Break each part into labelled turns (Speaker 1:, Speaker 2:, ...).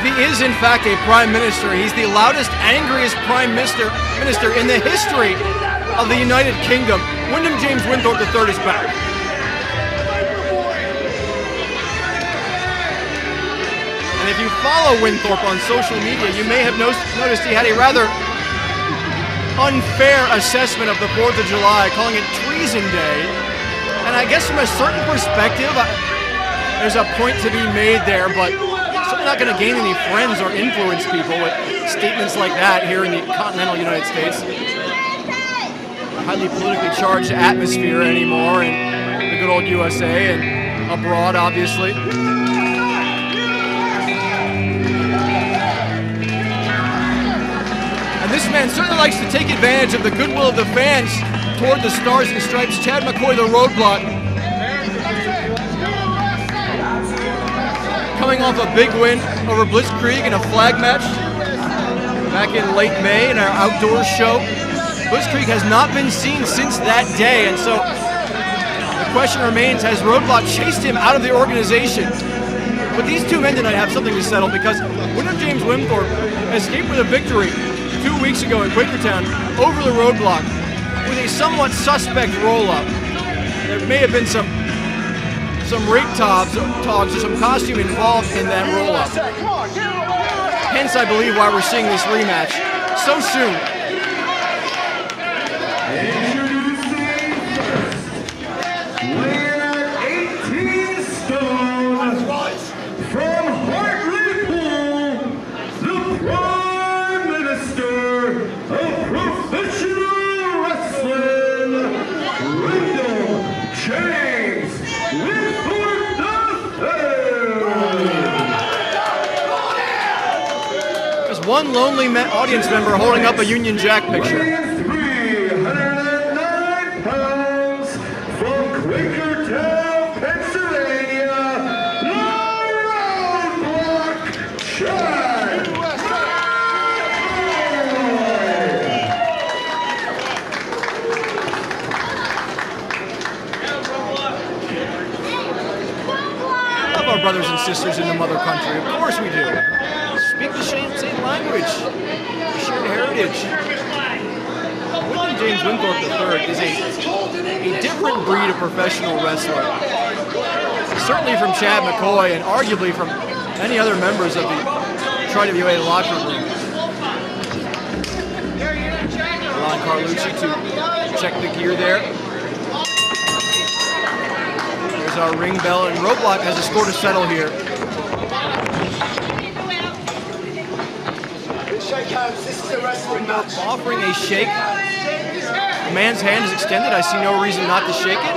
Speaker 1: he is in fact a prime minister. He's the loudest, angriest prime minister in the history of the United Kingdom. Wyndham James Winthorpe III is back. And if you follow Winthorpe on social media, you may have noticed he had a rather unfair assessment of the 4th of July, calling it Treason Day. And I guess from a certain perspective, there's a point to be made there, but certainly not going to gain any friends or influence people with statements like that here in the continental United States. Highly politically charged atmosphere anymore in the good old USA and abroad, obviously. And this man certainly likes to take advantage of the goodwill of the fans toward the Stars and Stripes. Chad McCoy, the Roadblock, coming off a big win over Blitzkrieg in a flag match back in late May in our outdoor show. Blitzkrieg has not been seen since that day, and so the question remains, has Roadblock chased him out of the organization? But these two men tonight have something to settle, because Wyndham James Winthorpe escaped with a victory 2 weeks ago in Quakertown over the Roadblock with a somewhat suspect roll-up. There may have been some rape togs or some costume involved in that roll-up. Hence, I believe, why we're seeing this rematch so soon.
Speaker 2: Weighing at 18 stone, from Hartlepool, the Prime Minister of Professional Wrestling, Wyndham James Winthorpe III.
Speaker 1: There's one lonely audience member holding up a Union Jack picture.
Speaker 2: Weighing 309 pounds, from Quakertown, Pennsylvania, the Roadblock, Chad McCoy.
Speaker 1: Love our brothers and sisters in the mother country. Of course we do. Speak the same language. Shared heritage. Wyndham James Winthorpe III is a different breed of professional wrestler. Certainly from Chad McCoy and arguably from any other members of the WWWA locker room. Ron Carlucci to check the gear there. There's our ring bell, and Roadblock has a score to settle here.
Speaker 3: This is a wrestling match.
Speaker 1: Offering a shake. The man's hand is extended. I see no reason not to shake it.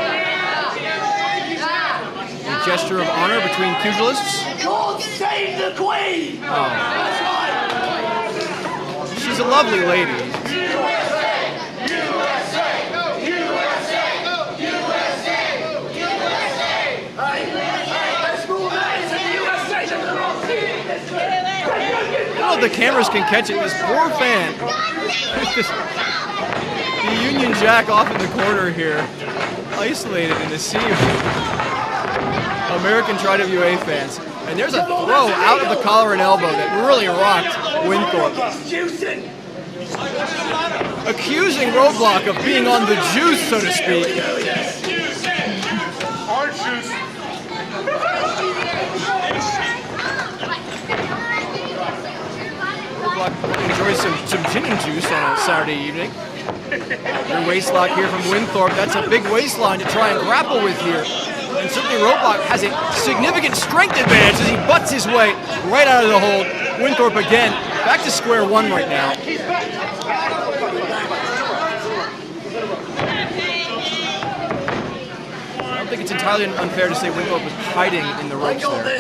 Speaker 1: A gesture of honor between pugilists.
Speaker 3: God save the Queen!
Speaker 1: Oh. She's a lovely lady. I don't know if the cameras can catch it. This poor fan. The Union Jack off in the corner here, isolated in a sea of American WWA fans. And there's a throw out of the collar and elbow that really rocked Winthorpe. Accusing Roadblock of being on the juice, so to speak.
Speaker 2: Orange juice.
Speaker 1: Enjoy some gin and juice on a Saturday evening. Your waist lock here from Winthorpe. That's a big waistline to try and grapple with here. And certainly Roadblock has a significant strength advantage as he butts his way right out of the hold. Winthorpe again, back to square one right now. I don't think it's entirely unfair to say Winthorpe was hiding in the ropes there.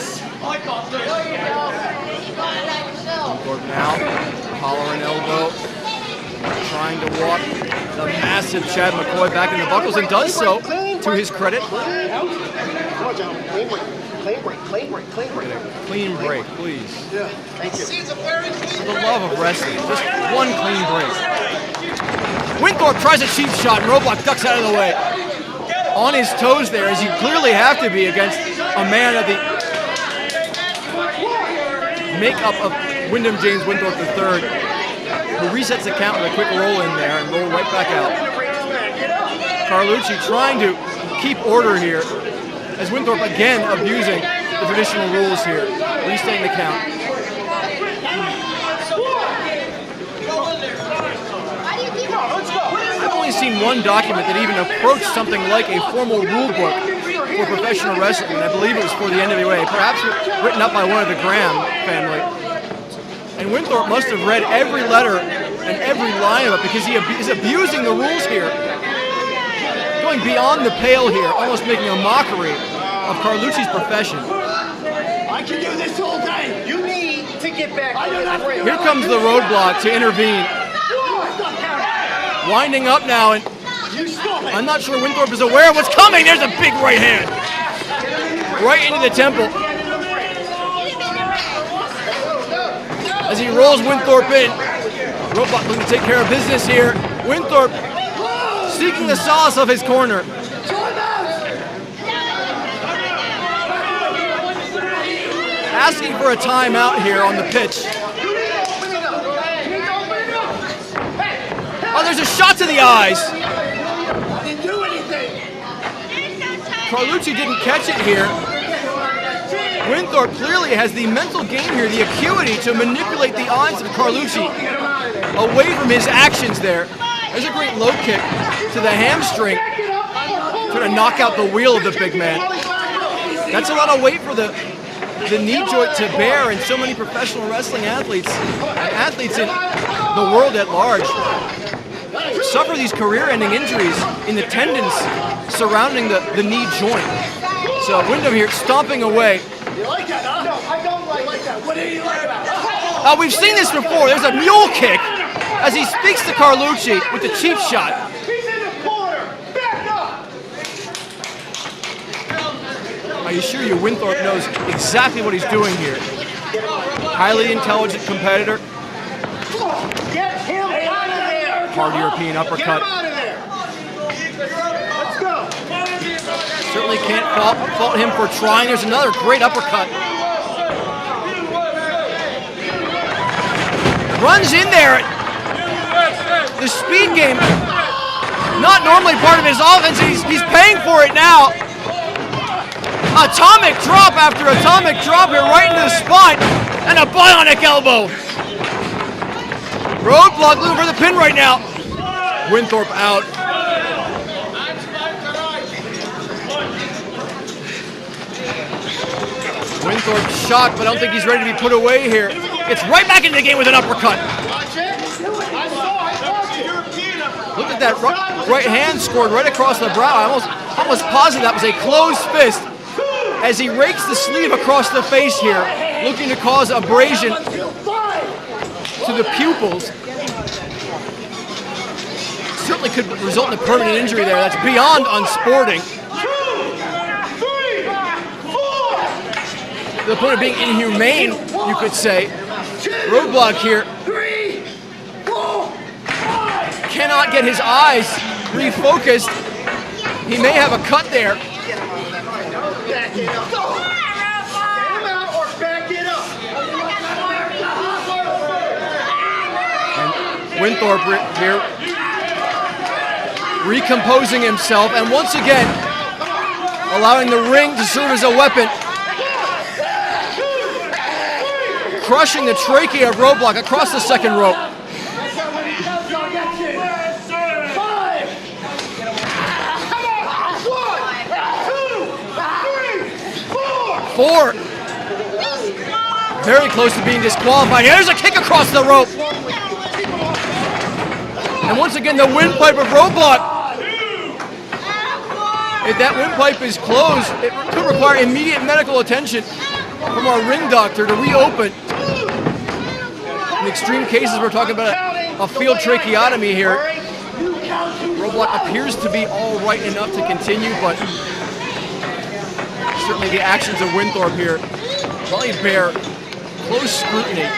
Speaker 1: Winthorpe now, collar and elbow, trying to walk the massive Chad McCoy back in the buckles, and does so, to his credit. Clean break, please.
Speaker 3: Yeah, thank you.
Speaker 1: For the love of wrestling, just one clean break. Winthorpe tries a cheap shot, and Roadblock ducks out of the way. On his toes there, as you clearly have to be against a man of the makeup of Wyndham James Winthorpe III, who resets the count with a quick roll in there and roll right back out. Carlucci trying to keep order here, as Winthorpe again abusing the traditional rules here, resetting the count. I've only seen one document that even approached something like a formal rule book for professional wrestling, and I believe it was for the NWA, perhaps written up by one of the Graham family. And Winthorpe must have read every letter and every line of it, because he is abusing the rules here, going beyond the pale here, almost making a mockery of Carlucci's profession.
Speaker 3: I can do this all day. You need to get back.
Speaker 1: Here comes the Roadblock to intervene. Winding up now, and I'm not sure Winthorpe is aware of what's coming. There's a big right hand. Right into the temple. As he rolls Winthorpe in. Roadblock looking to take care of business here. Winthorpe seeking the solace of his corner. Asking for a timeout here on the pitch. Oh, there's a shot to the eyes.
Speaker 3: Didn't do anything.
Speaker 1: Carlucci didn't catch it here. Winthorpe clearly has the mental game here, the acuity to manipulate the eyes of Carlucci away from his actions there. There's a great low kick to the hamstring, trying to knock out the wheel of the big man. That's a lot of weight for the knee joint to bear, and so many professional wrestling athletes and athletes in the world at large suffer these career-ending injuries in the tendons surrounding the knee joint. So Wyndham here stomping away.
Speaker 3: You like that, huh? No, I don't like that. What do you like about it?
Speaker 1: We've seen this before. There's a mule kick as he speaks to Carlucci with the cheap shot.
Speaker 3: He's in the corner. Back up.
Speaker 1: I assure you, Winthorpe knows exactly what he's doing here. Highly intelligent competitor.
Speaker 3: Get him out of there.
Speaker 1: Hard European uppercut.
Speaker 3: Get him out of there. Let's go.
Speaker 1: Certainly can't fault him for trying. There's another great uppercut. Runs in there. The speed game, not normally part of his offense. He's paying for it now. Atomic drop after atomic drop here, right into the spine, and a bionic elbow. Roadblock looking for the pin right now. Winthorpe out. Winthorpe shocked, but I don't think he's ready to be put away here. Gets right back into the game with an uppercut. Look at that right hand scored right across the brow. I almost positive that was a closed fist as he rakes the sleeve across the face here, looking to cause abrasion to the pupils. Certainly could result in a permanent injury there. That's beyond unsporting. To the point of being inhumane, you could say. Roadblock here. Cannot get his eyes refocused. He may have a cut there.
Speaker 3: Back it up. Get him out or back it up.
Speaker 1: And Winthorpe here recomposing himself, and once again allowing the ring to serve as a weapon. Crushing the trachea of Roadblock across the second rope. 4. Very close to being disqualified. Here's a kick across the rope. And once again, the windpipe of Roadblock. If that windpipe is closed, it could require immediate medical attention from our ring doctor to reopen. In extreme cases, we're talking about a field tracheotomy here. Roadblock appears to be all right enough to continue, but certainly the actions of Winthorpe here probably bear close scrutiny.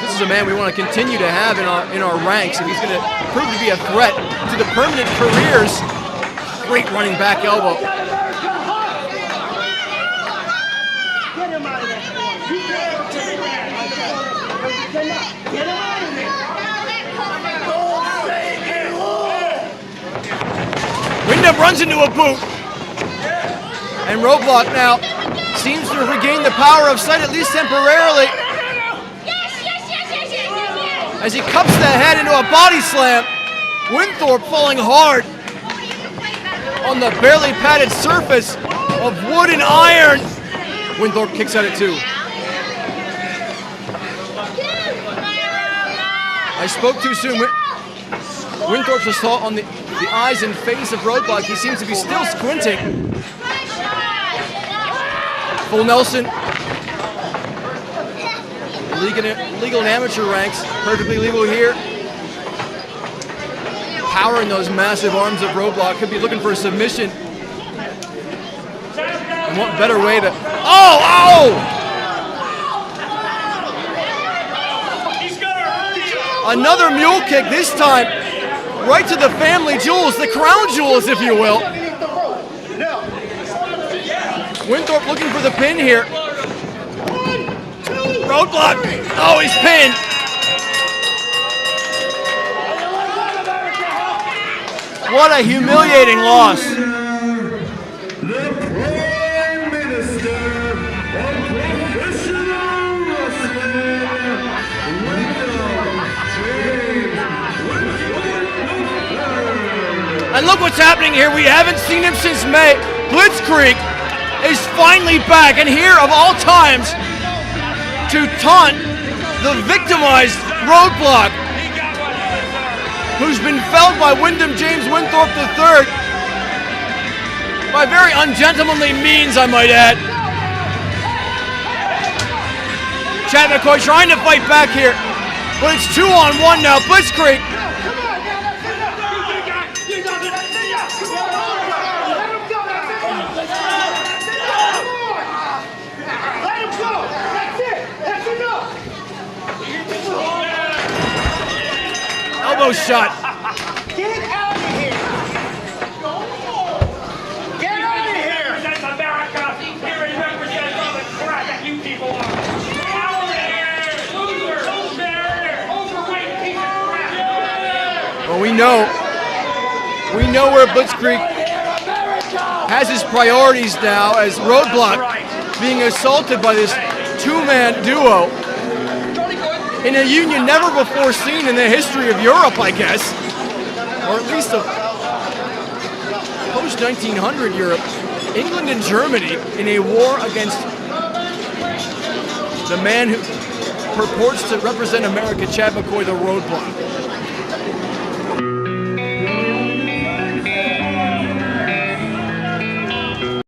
Speaker 1: This is a man we want to continue to have in our ranks, and he's going to prove to be a threat to the permanent careers. Great running back elbow.
Speaker 3: him out of there. You get him out of there.
Speaker 1: Wyndham runs into a boot. And Roadblock now seems to have regained the power of sight, at least temporarily, as he cups the head into a body slam. Winthorpe falling hard on the barely padded surface of wood and iron. Winthorpe kicks at it too. I spoke too soon. Winthorpe's assault on the eyes and face of Roadblock. He seems to be still squinting. Full Nelson. Legal and amateur ranks. Perfectly legal here. Power in those massive arms of Roadblock. Could be looking for a submission. And what better way to... Oh! Another mule kick, this time right to the family jewels, the crown jewels, if you will. Winthorpe looking for the pin here. Roadblock. Oh, he's pinned. What a humiliating loss.
Speaker 2: The Prime Minister of Professional Wrestling,
Speaker 1: And look what's happening here. We haven't seen him since May. Blitzkrieg is finally back, and here of all times to taunt the victimized Roadblock, who's been felled by Wyndham James Winthorpe III by very ungentlemanly means, I might add. Chad McCoy trying to fight back here, but it's 2-on-1 now. Blitzkrieg. Elbow shot.
Speaker 3: Get out of here! Get out of here!
Speaker 4: Represents America. Here he represents all the crap that you people are. Out of here! Loser! Overweight piece of crap!
Speaker 1: Well, we know where Blitzkrieg has his priorities now, as Roadblock being assaulted by this two-man duo in a union never before seen in the history of Europe, I guess, or at least of post-1900 Europe. England and Germany in a war against the man who purports to represent America, Chad McCoy, the Roadblock.